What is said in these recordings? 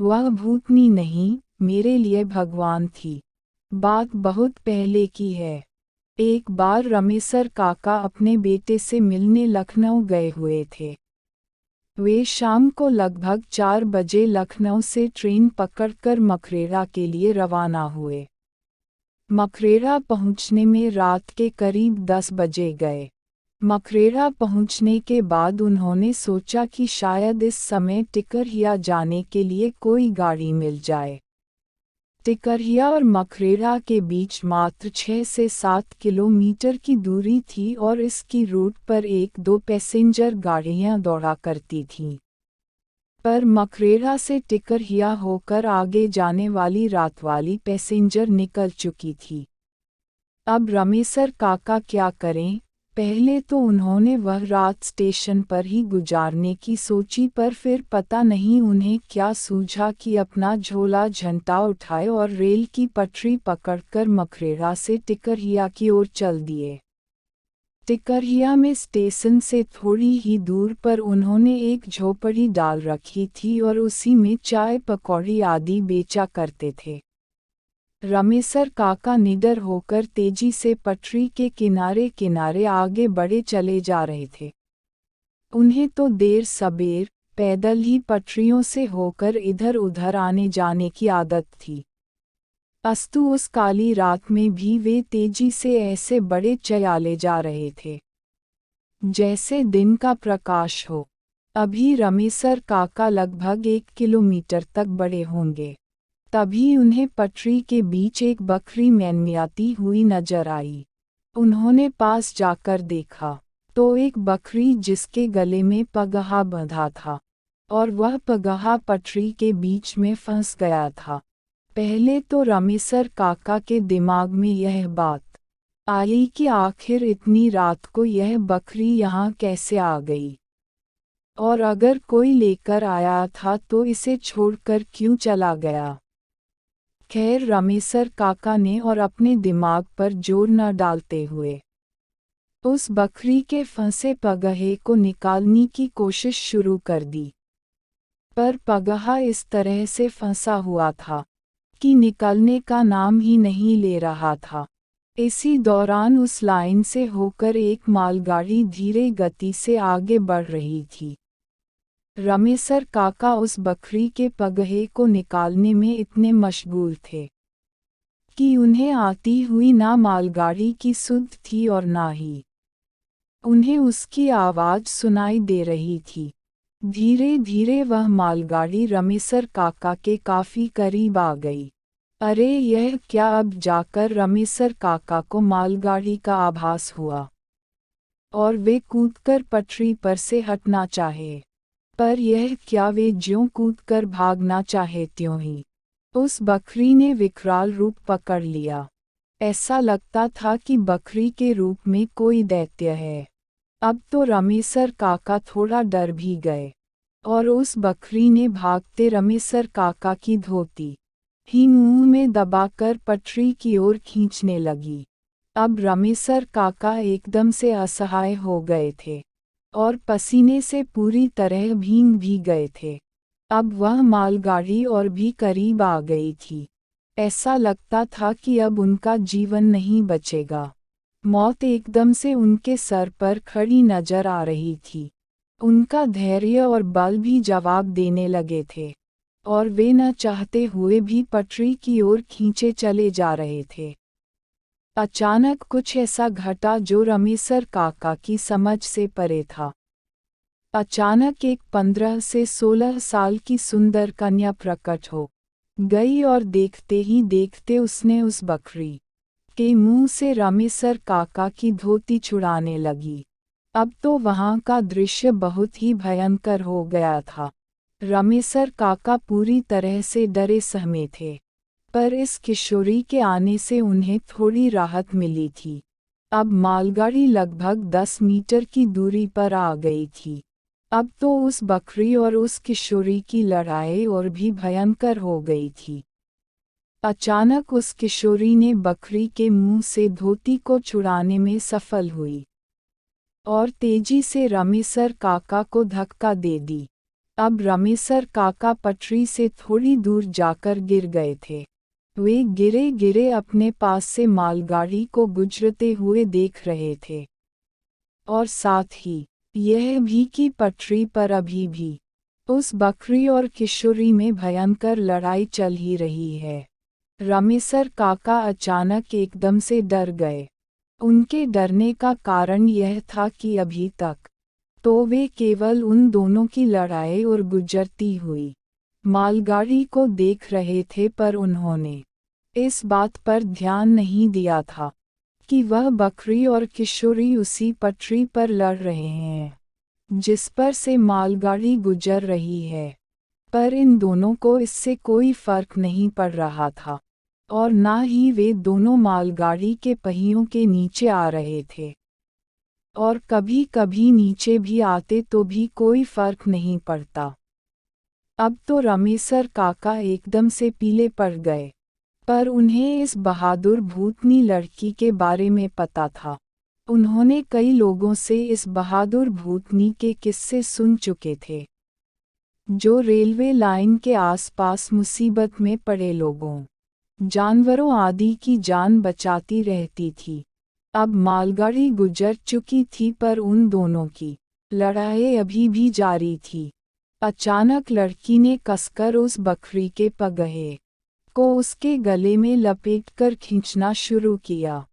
वह भूतनी नहीं, मेरे लिए भगवान थी। बात बहुत पहले की है। एक बार रमेसर काका अपने बेटे से मिलने लखनऊ गए हुए थे। वे शाम को लगभग 4 बजे लखनऊ से ट्रेन पकड़कर मखरेरा के लिए रवाना हुए। मखरेरा पहुंचने में रात के करीब 10 बजे गए। मखरेरा पहुंचने के बाद उन्होंने सोचा कि शायद इस समय टिकरिया जाने के लिए कोई गाड़ी मिल जाए। टिकरिया और मखरेरा के बीच मात्र 6 से 7 किलोमीटर की दूरी थी और इसकी रूट पर 1-2 पैसेंजर गाड़ियां दौड़ा करती थीं। पर मखरेरा से टिकरिया होकर आगे जाने वाली रातवाली पैसेंजर निकल चुकी थी। अब रमेसर काका क्या करें? पहले तो उन्होंने वह रात स्टेशन पर ही गुजारने की सोची, पर फिर पता नहीं उन्हें क्या सूझा कि अपना झोला झंटा उठाए और रेल की पटरी पकड़कर मखरेरा से टिकरिया की ओर चल दिए। टिकरिया में स्टेशन से थोड़ी ही दूर पर उन्होंने एक झोपड़ी डाल रखी थी और उसी में चाय पकौड़ी आदि बेचा करते थे। रमेसर काका निडर होकर तेजी से पटरी के किनारे किनारे आगे बढ़े चले जा रहे थे। उन्हें तो देर सबेर पैदल ही पटरियों से होकर इधर उधर आने जाने की आदत थी। अस्तु उस काली रात में भी वे तेजी से ऐसे बड़े चयाले जा रहे थे जैसे दिन का प्रकाश हो। अभी रमेसर काका लगभग 1 किलोमीटर तक बढ़े होंगे। तभी उन्हें पटरी के बीच एक बकरी मैनमियाती हुई नजर आई। उन्होंने पास जाकर देखा तो एक बकरी जिसके गले में पगहा बंधा था और वह पगहा पटरी के बीच में फंस गया था। पहले तो रमेसर काका के दिमाग में यह बात आई कि आखिर इतनी रात को यह बकरी यहाँ कैसे आ गई, और अगर कोई लेकर आया था तो इसे छोड़कर क्यों चला गया। खैर रमेसर काका ने और अपने दिमाग पर जोर न डालते हुए उस बकरी के फंसे पगहे को निकालने की कोशिश शुरू कर दी। पर पगहा इस तरह से फंसा हुआ था कि निकलने का नाम ही नहीं ले रहा था। इसी दौरान उस लाइन से होकर एक मालगाड़ी धीरे गति से आगे बढ़ रही थी। रमेसर काका उस बकरी के पगहे को निकालने में इतने मशगूल थे कि उन्हें आती हुई ना मालगाड़ी की सुध थी और ना ही उन्हें उसकी आवाज़ सुनाई दे रही थी। धीरे धीरे वह मालगाड़ी रमेसर काका के काफ़ी करीब आ गई। अरे यह क्या! अब जाकर रमेसर काका को मालगाड़ी का आभास हुआ और वे कूदकर पटरी पर से हटना चाहे। पर यह क्या! वे ज्यों कूदकर भागना चाहे त्यों ही उस बकरी ने विकराल रूप पकड़ लिया। ऐसा लगता था कि बकरी के रूप में कोई दैत्य है। अब तो रमेसर काका थोड़ा डर भी गए और उस बकरी ने भागते रमेसर काका की धोती ही मुंह में दबाकर पटरी की ओर खींचने लगी। अब रमेसर काका एकदम से असहाय हो गए थे और पसीने से पूरी तरह भीग भी गए थे। अब वह मालगाड़ी और भी करीब आ गई थी। ऐसा लगता था कि अब उनका जीवन नहीं बचेगा। मौत एकदम से उनके सर पर खड़ी नजर आ रही थी। उनका धैर्य और बल भी जवाब देने लगे थे और वे न चाहते हुए भी पटरी की ओर खींचे चले जा रहे थे। अचानक कुछ ऐसा घटा जो रमेसर काका की समझ से परे था। अचानक एक 15 से 16 साल की सुंदर कन्या प्रकट हो गई और देखते ही देखते उसने उस बकरी के मुंह से रमेसर काका की धोती छुड़ाने लगी। अब तो वहां का दृश्य बहुत ही भयंकर हो गया था। रमेसर काका पूरी तरह से डरे सहमे थे, पर इस किशोरी के आने से उन्हें थोड़ी राहत मिली थी। अब मालगाड़ी लगभग 10 मीटर की दूरी पर आ गई थी। अब तो उस बकरी और उस किशोरी की लड़ाई और भी भयंकर हो गई थी। अचानक उस किशोरी ने बकरी के मुंह से धोती को छुड़ाने में सफल हुई और तेजी से रमेसर काका को धक्का दे दी। अब रमेसर काका पटरी से थोड़ी दूर जाकर गिर गए थे। वे गिरे गिरे अपने पास से मालगाड़ी को गुजरते हुए देख रहे थे। और साथ ही यह भी कि पटरी पर अभी भी उस बकरी और किशोरी में भयंकर लड़ाई चल ही रही है। रमेसर काका अचानक एकदम से डर गए। उनके डरने का कारण यह था कि अभी तक तो वे केवल उन दोनों की लड़ाई और गुजरती हुई मालगाड़ी को देख रहे थे, पर उन्होंने इस बात पर ध्यान नहीं दिया था कि वह बकरी और किशोरी उसी पटरी पर लड़ रहे हैं जिस पर से मालगाड़ी गुजर रही है। पर इन दोनों को इससे कोई फर्क नहीं पड़ रहा था, और ना ही वे दोनों मालगाड़ी के पहियों के नीचे आ रहे थे। और कभी कभी नीचे भी आते तो भी कोई फर्क नहीं पड़ता। अब तो रमेसर काका एकदम से पीले पड़ गए, पर उन्हें इस बहादुर भूतनी लड़की के बारे में पता था। उन्होंने कई लोगों से इस बहादुर भूतनी के किस्से सुन चुके थे, जो रेलवे लाइन के आसपास मुसीबत में पड़े लोगों, जानवरों आदि की जान बचाती रहती थी। अब मालगाड़ी गुजर चुकी थी, पर उन दोनों की लड़ाई अभी भी जारी थी। अचानक लड़की ने कसकर उस बकरी के पगहे को उसके गले में लपेटकर खींचना शुरू किया।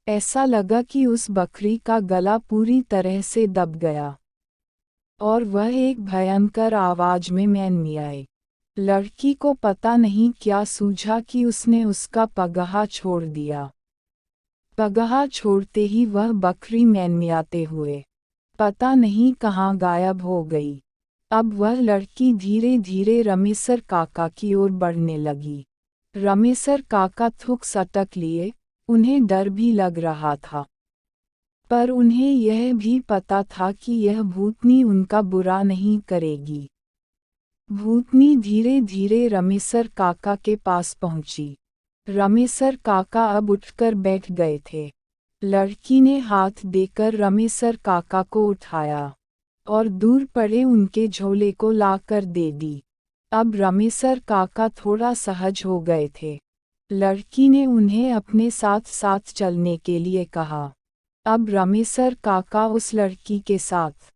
ऐसा लगा कि उस बकरी का गला पूरी तरह से दब गया, और वह एक भयंकर आवाज में मियाई। लड़की को पता नहीं क्या सूझा कि उसने उसका पगहा छोड़ दिया। पगहा छोड़ते ही वह बकरी मियाते हुए पता नहीं कहाँ गायब हो गई। अब वह लड़की धीरे धीरे रमेसर काका की ओर बढ़ने लगी। रमेसर काका थूक सटक लिए, उन्हें डर भी लग रहा था, पर उन्हें यह भी पता था कि यह भूतनी उनका बुरा नहीं करेगी। भूतनी धीरे धीरे रमेसर काका के पास पहुंची। रमेसर काका अब उठकर बैठ गए थे। लड़की ने हाथ देकर रमेसर काका को उठाया और दूर पड़े उनके झोले को लाकर दे दी। अब रमेसर काका थोड़ा सहज हो गए थे। लड़की ने उन्हें अपने साथ साथ चलने के लिए कहा। अब रमेसर काका उस लड़की के साथ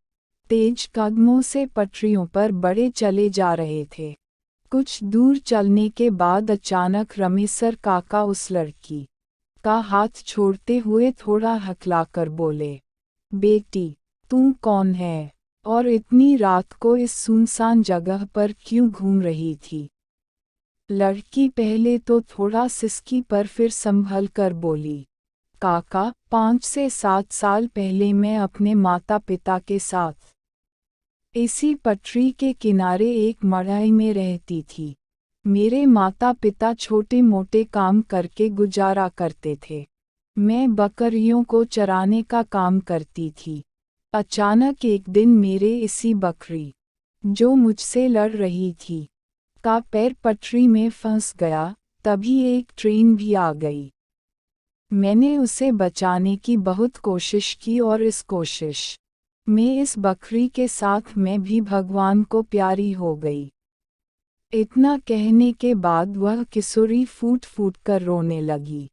तेज कदमों से पटरियों पर बढ़े चले जा रहे थे। कुछ दूर चलने के बाद अचानक रमेसर काका उस लड़की का हाथ छोड़ते हुए थोड़ा हकलाकर बोले, बेटी, तू कौन है और इतनी रात को इस सुनसान जगह पर क्यों घूम रही थी? लड़की पहले तो थोड़ा सिसकी, पर फिर संभल कर बोली, काका, 5 से 7 साल पहले मैं अपने माता पिता के साथ इसी पटरी के किनारे एक मढ़ई में रहती थी। मेरे माता पिता छोटे मोटे काम करके गुजारा करते थे। मैं बकरियों को चराने का काम करती थी। अचानक एक दिन मेरे इसी बकरी, जो मुझसे लड़ रही थी, का पैर पटरी में फंस गया। तभी एक ट्रेन भी आ गई। मैंने उसे बचाने की बहुत कोशिश की, और इस कोशिश में इस बकरी के साथ मैं भी भगवान को प्यारी हो गई। इतना कहने के बाद वह किशोरी फूट फूट कर रोने लगी।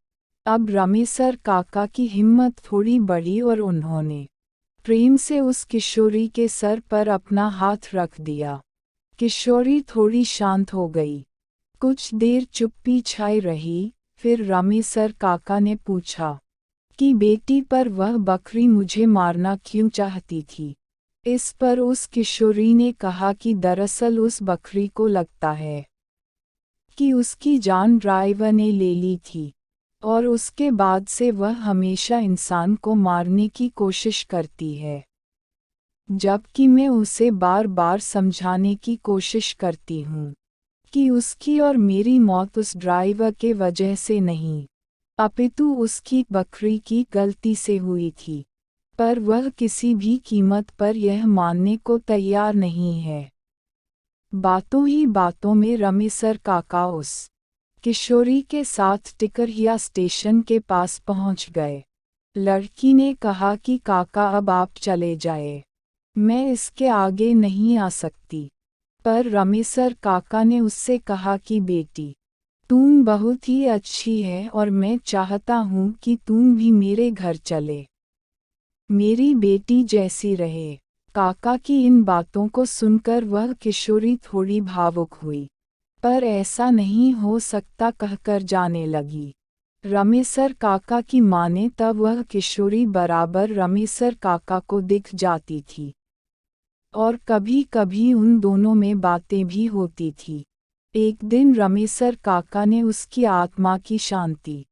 अब रमेसर काका की हिम्मत थोड़ी बढ़ी और उन्होंने प्रेम से उस किशोरी के सर पर अपना हाथ रख दिया। किशोरी थोड़ी शांत हो गई। कुछ देर चुप्पी छाई रही। फिर रमेसर काका ने पूछा कि बेटी, पर वह बकरी मुझे मारना क्यों चाहती थी? इस पर उस किशोरी ने कहा कि दरअसल उस बकरी को लगता है कि उसकी जान ड्राइवर ने ले ली थी, और उसके बाद से वह हमेशा इंसान को मारने की कोशिश करती है। जबकि मैं उसे बार बार समझाने की कोशिश करती हूँ कि उसकी और मेरी मौत उस ड्राइवर के वजह से नहीं, अपितु उसकी बकरी की गलती से हुई थी, पर वह किसी भी कीमत पर यह मानने को तैयार नहीं है। बातों ही बातों में रमेसर काका उस किशोरी के साथ टिकरिया स्टेशन के पास पहुंच गए। लड़की ने कहा कि काका, अब आप चले जाए, मैं इसके आगे नहीं आ सकती। पर रमेसर काका ने उससे कहा कि बेटी, तुम बहुत ही अच्छी है और मैं चाहता हूँ कि तुम भी मेरे घर चले, मेरी बेटी जैसी रहे। काका की इन बातों को सुनकर वह किशोरी थोड़ी भावुक हुई। पर ऐसा नहीं हो सकता कहकर जाने लगी। रमेसर काका की माने तब वह किशोरी बराबर रमेसर काका को दिख जाती थी। और कभी कभी उन दोनों में बातें भी होती थी। एक दिन रमेसर काका ने उसकी आत्मा की शांति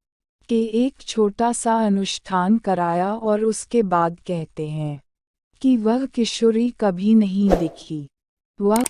के एक छोटा सा अनुष्ठान कराया और उसके बाद कहते हैं कि वह किशोरी कभी नहीं दिखी। वह